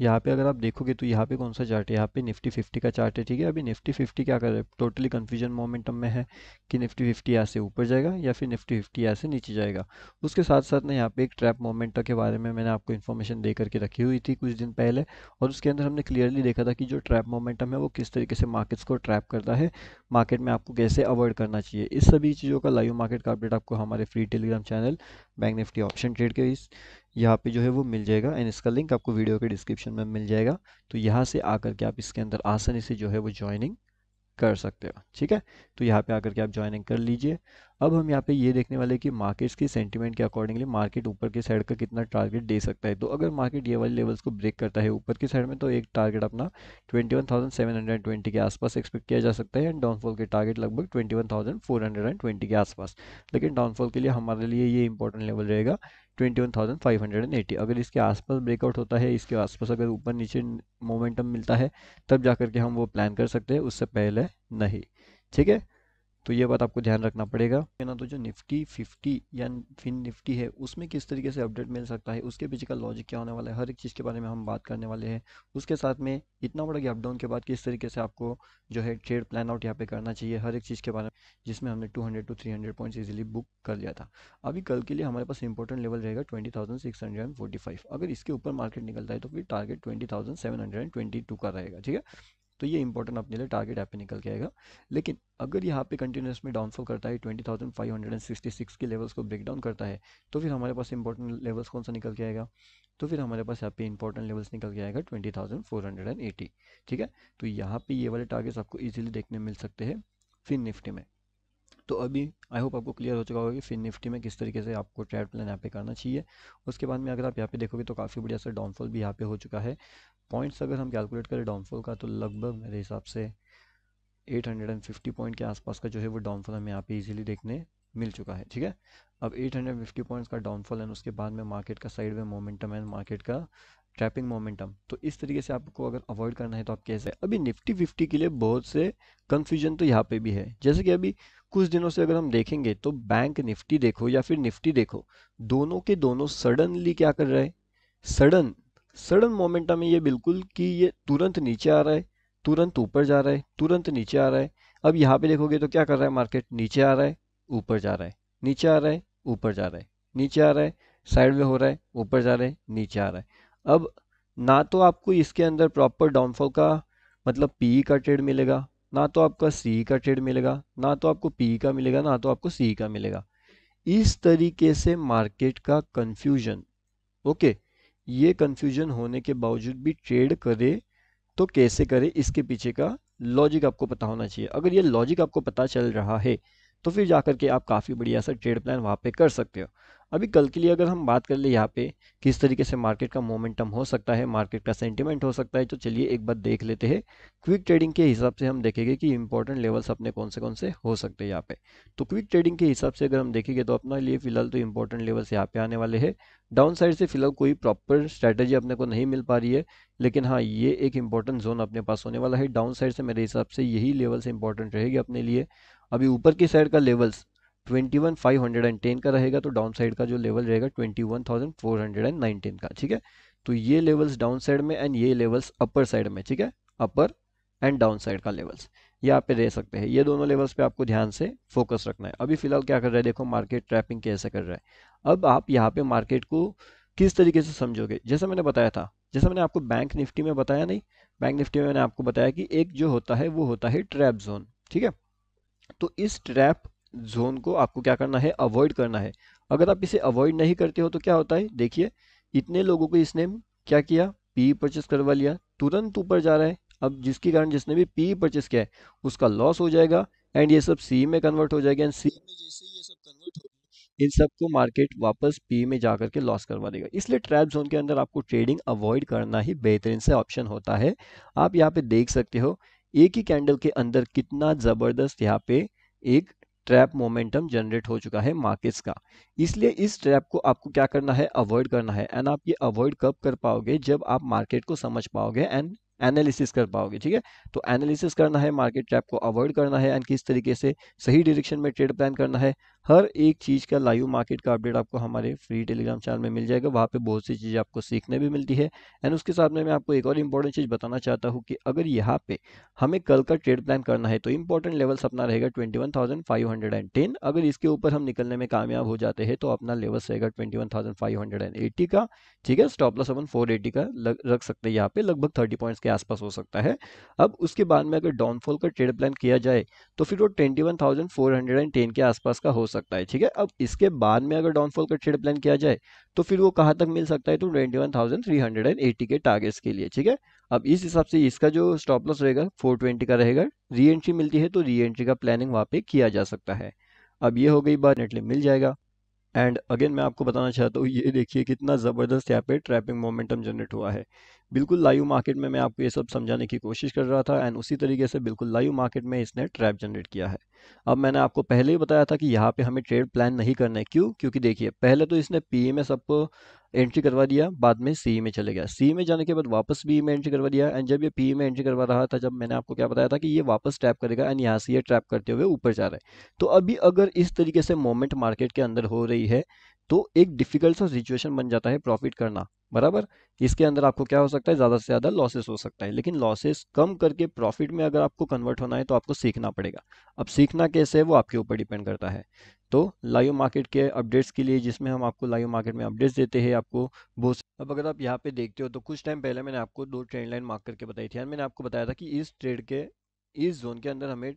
यहाँ पे अगर आप देखोगे तो यहाँ पे कौन सा चार्ट है, यहाँ पे निफ्टी 50 का चार्ट है। ठीक है, अभी निफ्टी 50 क्या कर रहा है, टोटली कंफ्यूजन मोमेंटम में है कि निफ्टी 50 यहाँ से ऊपर जाएगा या फिर निफ्टी 50 यहाँ से नीचे जाएगा। उसके साथ साथ ना यहाँ पे एक ट्रैप मोमेंटम के बारे में मैंने आपको इन्फॉर्मेशन दे करके रखी हुई थी कुछ दिन पहले, और उसके अंदर हमने क्लियरली देखा था कि जो ट्रैप मोमेंटम है वो किस तरीके से मार्केट्स को ट्रैप करता है, मार्केट में आपको कैसे अवॉइड करना चाहिए। इस सभी चीज़ों का लाइव मार्केट का अपडेट आपको हमारे free Telegram channel bank Nifty option trade के इस यहाँ पे जो है वो मिल जाएगा, एंड इसका लिंक आपको वीडियो के डिस्क्रिप्शन में मिल जाएगा। तो यहाँ से आकर के आप इसके अंदर आसानी से जो है वो ज्वाइनिंग कर सकते हो। ठीक है, तो यहाँ पे आकर के आप ज्वाइनिंग कर लीजिए। अब हम यहाँ पे ये देखने वाले हैं कि मार्केट्स की सेंटीमेंट के अकॉर्डिंगली मार्केट ऊपर की साइड का कितना टारगेट दे सकता है। तो अगर मार्केट ये वाले लेवल्स को ब्रेक करता है ऊपर की साइड में, तो एक टारगेट अपना 21,720 के आसपास एक्सपेक्ट किया जा सकता है, एंड डाउनफॉल के टारगेट लगभग 21,420 के आसपास। लेकिन डाउनफॉल के लिए हमारे लिए ये इंपॉर्टेंट लेवल रहेगा 21,580। अगर इसके आसपास ब्रेकआउट होता है, इसके आसपास अगर ऊपर नीचे मोमेंटम मिलता है, तब जाकर के हम वो प्लान कर सकते हैं, उससे पहले नहीं। ठीक है, तो ये बात आपको ध्यान रखना पड़ेगा है ना। तो जो निफ्टी 50 या फिन निफ्टी है उसमें किस तरीके से अपडेट मिल सकता है, उसके पीछे का लॉजिक क्या होने वाला है, हर एक चीज़ के बारे में हम बात करने वाले हैं। उसके साथ में इतना बड़ा गैप डाउन के बाद किस तरीके से आपको जो है ट्रेड प्लान आउट यहाँ पे करना चाहिए, हर एक चीज़ के बारे में, जिसमें हमने 200 to 300 पॉइंट्स इजीली बुक कर लिया था। अभी कल के लिए हमारे पास इंपॉर्टेंट लेवल रहेगा 20,645। अगर इसके ऊपर मार्केट निकलता है तो फिर टारगेट 20,722 का रहेगा। ठीक है, तो ये इंपॉर्टेंट अपने लिए टारगेट यहाँ पे निकल के आएगा। लेकिन अगर यहाँ पे कंटिन्यूस में डाउनफॉल करता है, 20,566 के लेवल्स को ब्रेक डाउन करता है, तो फिर हमारे पास इंपॉर्टेंट लेवल्स कौन सा निकल के आएगा, तो फिर हमारे पास यहाँ पे इंपॉर्टेंट लेवल्स निकल के आएगा 20,480। ठीक है, तो यहाँ पे ये वाले टारगेट्स आपको इजीली देखने मिल सकते हैं फिन निफ्टी में। तो अभी आई होप आपको क्लियर हो चुका होगा कि फिन निफ्टी में किस तरीके से आपको ट्रेड प्लान यहाँ पे करना चाहिए। उसके बाद में अगर आप यहाँ पे देखोगे तो काफ़ी बढ़िया सा डाउनफॉल भी यहाँ पे हो चुका है। पॉइंट्स अगर हम कैलकुलेट करें डाउनफॉल का, तो लगभग मेरे हिसाब से 850 पॉइंट के आसपास का जो है वो डाउनफॉल हमें यहाँ पे इजीली देखने मिल चुका है। ठीक है, अब 850 पॉइंट्स का डाउनफॉल है, उसके बाद में मार्केट का साइड में मोमेंटम है, मार्केट का ट्रैपिंग मोमेंटम, तो इस तरीके से आपको अगर अवॉइड करना है तो आप कैसे, अभी निफ्टी 50 के लिए बहुत से कंफ्यूजन तो यहाँ पे भी है। जैसे कि अभी कुछ दिनों से अगर हम देखेंगे तो बैंक निफ्टी देखो या फिर निफ्टी देखो, दोनों के दोनों सडनली क्या कर रहे हैं, सडन सडन मोमेंटम है ये बिल्कुल, कि ये तुरंत नीचे आ रहा है, तुरंत ऊपर जा रहा है, तुरंत नीचे आ रहा है। अब यहाँ पे देखोगे तो क्या कर रहा है मार्केट, नीचे आ रहा है, ऊपर जा रहा है, नीचे आ रहा है, ऊपर जा रहा है, नीचे आ रहा है, साइड में हो रहा है, ऊपर जा रहा है, नीचे आ रहा है। अब ना तो आपको इसके अंदर प्रॉपर डाउनफॉल का मतलब पीई का ट्रेड मिलेगा, ना तो आपका सी का ट्रेड मिलेगा, ना तो आपको पीई का मिलेगा, ना तो आपको सी का मिलेगा। इस तरीके से मार्केट का कंफ्यूजन, ओके, ये कंफ्यूजन होने के बावजूद भी ट्रेड करे तो कैसे करें, इसके पीछे का लॉजिक आपको पता होना चाहिए। अगर ये लॉजिक आपको पता चल रहा है तो फिर जाकर के आप काफ़ी बढ़िया सा ट्रेड प्लान वहाँ पे कर सकते हो। अभी कल के लिए अगर हम बात कर ले यहाँ पे किस तरीके से मार्केट का मोमेंटम हो सकता है, मार्केट का सेंटिमेंट हो सकता है, तो चलिए एक बार देख लेते हैं। क्विक ट्रेडिंग के हिसाब से हम देखेंगे कि इंपॉर्टेंट लेवल्स अपने कौन से हो सकते हैं यहाँ पे। तो क्विक ट्रेडिंग के हिसाब से अगर हम देखेंगे तो अपने लिए फिलहाल तो इंपॉर्टेंट लेवल्स यहाँ पे आने वाले हैं। डाउन साइड से फिलहाल कोई प्रॉपर स्ट्रैटेजी अपने को नहीं मिल पा रही है, लेकिन हाँ ये एक इंपॉर्टेंट जोन अपने पास होने वाला है। डाउन साइड से मेरे हिसाब से यही लेवल्स इंपॉर्टेंट रहेगी अपने लिए। अभी ऊपर की साइड का लेवल्स 21,510 का रहेगा, तो डाउन साइड का जो लेवल रहेगा 21,419 का। ठीक है, तो ये लेवल्स डाउन साइड में एंड ये लेवल्स अपर साइड में। ठीक है, अपर एंड डाउन साइड का लेवल्स यहाँ पे रह सकते हैं। ये दोनों लेवल्स पे आपको ध्यान से फोकस रखना है। अभी फिलहाल क्या कर रहा है, देखो मार्केट ट्रैपिंग कैसे कर रहा है। अब आप यहाँ पे मार्केट को किस तरीके से समझोगे, जैसा मैंने बताया था, जैसा मैंने आपको बैंक निफ्टी में बताया, नहीं, बैंक निफ्टी में मैंने आपको बताया कि एक जो होता है वो होता है ट्रैप जोन। ठीक है, तो इस ट्रैप जोन को आपको क्या करना है, अवॉइड करना है। अगर आप इसे अवॉइड नहीं करते हो तो क्या होता है, देखिए इतने लोगों को इसने क्या किया, पी परचेस करवा लिया, तुरंत ऊपर जा रहा है। अब जिसके कारण जिसने भी पी परचेस किया है उसका लॉस हो जाएगा, एंड ये सब सी में कन्वर्ट हो जाएगा, एंड सी में जैसे ही ये सब कन्वर्ट हो, इन सबको मार्केट वापस पी में जा करके लॉस करवा देगा। इसलिए ट्रैप जोन के अंदर आपको ट्रेडिंग अवॉइड करना ही बेहतरीन से ऑप्शन होता है। आप यहाँ पे देख सकते हो एक ही कैंडल के अंदर कितना जबरदस्त यहाँ पे एक ट्रैप मोमेंटम जनरेट हो चुका है मार्केट्स का। इसलिए इस ट्रैप को आपको क्या करना है, अवॉइड करना है। एंड आप ये अवॉइड कब कर पाओगे, जब आप मार्केट को समझ पाओगे एंड एनालिसिस कर पाओगे। ठीक है, तो एनालिसिस करना है, मार्केट ट्रैप को अवॉइड करना है, एंड किस तरीके से सही डायरेक्शन में ट्रेड प्लान करना है, हर एक चीज़ का लाइव मार्केट का अपडेट आपको हमारे फ्री टेलीग्राम चैनल में मिल जाएगा। वहाँ पे बहुत सी चीज़ें आपको सीखने भी मिलती है। एंड उसके साथ में मैं आपको एक और इम्पोर्टेंट चीज़ बताना चाहता हूँ कि अगर यहाँ पे हमें कल का ट्रेड प्लान करना है तो इंपॉर्टेंट लेवल्स अपना रहेगा 21,510। अगर इसके ऊपर हम निकलने में कामयाब हो जाते हैं तो अपना लेवल्स रहेगा 21,580 का। ठीक है, स्टॉप लॉस अपन 480 का रख सकते हैं। यहाँ पे लगभग 30 पॉइंट्स के आसपास हो सकता है। अब उसके बाद में अगर डाउनफॉल का ट्रेड प्लान किया जाए तो फिर वो 21,410 के आसपास का हो सकता है। ठीक है, अब इसके बाद में अगर डाउनफॉल का ट्रेड प्लान किया जाए तो फिर वो कहाँ तक मिल सकता है, तो 21,380 के टारगेट्स के लिए। ठीक है, अब इस हिसाब से इसका जो स्टॉप लॉस रहेगा 420 का रहेगा। री एंट्री मिलती है तो री एंट्री का प्लानिंग वहाँ पे किया जा सकता है। अब ये हो गई बात, नेटली मिल जाएगा। एंड अगेन मैं आपको बताना चाहता हूँ, ये देखिए कितना ज़बरदस्त यहाँ पे ट्रैपिंग मोमेंटम जनरेट हुआ है। बिल्कुल लाइव मार्केट में मैं आपको ये सब समझाने की कोशिश कर रहा था एंड उसी तरीके से बिल्कुल लाइव मार्केट में इसने ट्रैप जनरेट किया है। अब मैंने आपको पहले ही बताया था कि यहाँ पे हमें ट्रेड प्लान नहीं करना है। क्यों? क्योंकि देखिए पहले तो इसने पी में सबको एंट्री करवा दिया, बाद में सी में चले गया, सी में जाने के बाद वापस बी में एंट्री करवा दिया। एंड जब ये पी में एंट्री करवा रहा था, जब मैंने आपको क्या बताया था कि ये वापस ट्रैप करेगा एंड यहाँ से ये ट्रैप करते हुए ऊपर जा रहा है। तो अभी अगर इस तरीके से मोमेंट मार्केट के अंदर हो रही है तो एक डिफिकल्ट सा सिचुएशन बन जाता है प्रॉफिट करना। बराबर, इसके अंदर आपको क्या हो सकता है, ज़्यादा से ज़्यादा लॉसेस हो सकता है। लेकिन लॉसेस कम करके प्रॉफिट में अगर आपको कन्वर्ट होना है तो आपको सीखना पड़ेगा। अब सीखना कैसे है वो आपके ऊपर डिपेंड करता है। तो लाइव मार्केट के अपडेट्स के लिए, जिसमें हम आपको लाइव मार्केट में अपडेट्स देते हैं आपको बहुत। अब अगर आप यहाँ पे देखते हो तो कुछ टाइम पहले मैंने आपको दो ट्रेंड लाइन मार्क करके बताई थी। मैंने आपको बताया था कि इस ट्रेड के इस जोन के अंदर हमें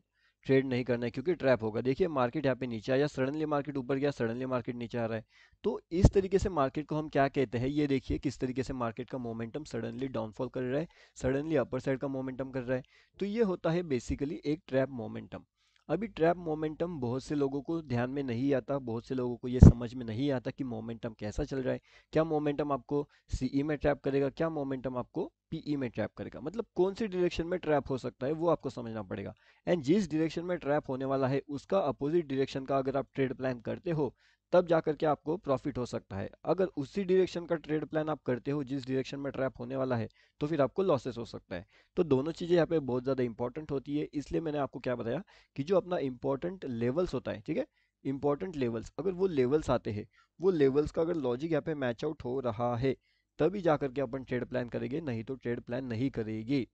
ट्रेड नहीं करना है क्योंकि ट्रैप होगा। देखिए मार्केट यहाँ पे नीचे आया, सडनली मार्केट ऊपर गया, सडनली मार्केट नीचे आ रहा है। तो इस तरीके से मार्केट को हम क्या कहते हैं, ये देखिए किस तरीके से मार्केट का मोमेंटम सडनली डाउनफॉल कर रहा है, सडनली अपर साइड का मोमेंटम कर रहा है। तो ये होता है बेसिकली एक ट्रैप मोमेंटम। अभी ट्रैप मोमेंटम बहुत से लोगों को ध्यान में नहीं आता, बहुत से लोगों को ये समझ में नहीं आता कि मोमेंटम कैसा चल रहा है। क्या मोमेंटम आपको सीई में ट्रैप करेगा, क्या मोमेंटम आपको पीई में ट्रैप करेगा, मतलब कौन सी डायरेक्शन में ट्रैप हो सकता है वो आपको समझना पड़ेगा। एंड जिस डायरेक्शन में ट्रैप होने वाला है उसका अपोजिट डायरेक्शन का अगर आप ट्रेड प्लान करते हो तब जाकर के आपको प्रॉफिट हो सकता है। अगर उसी डायरेक्शन का ट्रेड प्लान आप करते हो जिस डायरेक्शन में ट्रैप होने वाला है तो फिर आपको लॉसेस हो सकता है। तो दोनों चीज़ें यहाँ पे बहुत ज़्यादा इंपॉर्टेंट होती है। इसलिए मैंने आपको क्या बताया कि जो अपना इंपॉर्टेंट लेवल्स होता है, ठीक है, इंपॉर्टेंट लेवल्स, अगर वो लेवल्स आते हैं, वो लेवल्स का अगर लॉजिक यहाँ पे मैच आउट हो रहा है तभी जाकर के अपन ट्रेड प्लान करेंगे, नहीं तो ट्रेड प्लान नहीं करेगी।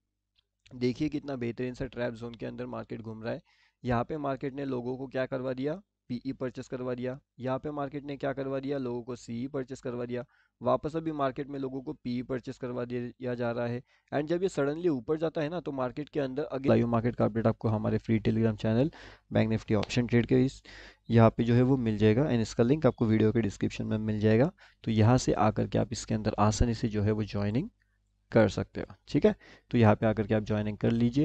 देखिए कितना बेहतरीन सा ट्रैप जोन के अंदर मार्केट घूम रहा है। यहाँ पे मार्केट ने लोगों को क्या करवा दिया, पीई परचेस करवा दिया। यहाँ पे मार्केट ने क्या करवा दिया, लोगों को सीई परचेस करवा दिया। वापस अभी मार्केट में लोगों को पीई परचेस करवा दिया जा रहा है। एंड जब ये सडनली ऊपर जाता है ना तो मार्केट के अंदर अगले लाइव मार्केट का अपडेट आपको हमारे free Telegram channel bank Nifty option trade के इस यहाँ पे जो है वो मिल जाएगा। एंड इसका लिंक आपको वीडियो के डिस्क्रिप्शन में मिल जाएगा। तो यहाँ से आकर के आप इसके अंदर आसानी से जो है वो ज्वाइनिंग कर सकते हो। ठीक है, तो यहाँ पे आकर के आप ज्वाइनिंग कर लीजिए।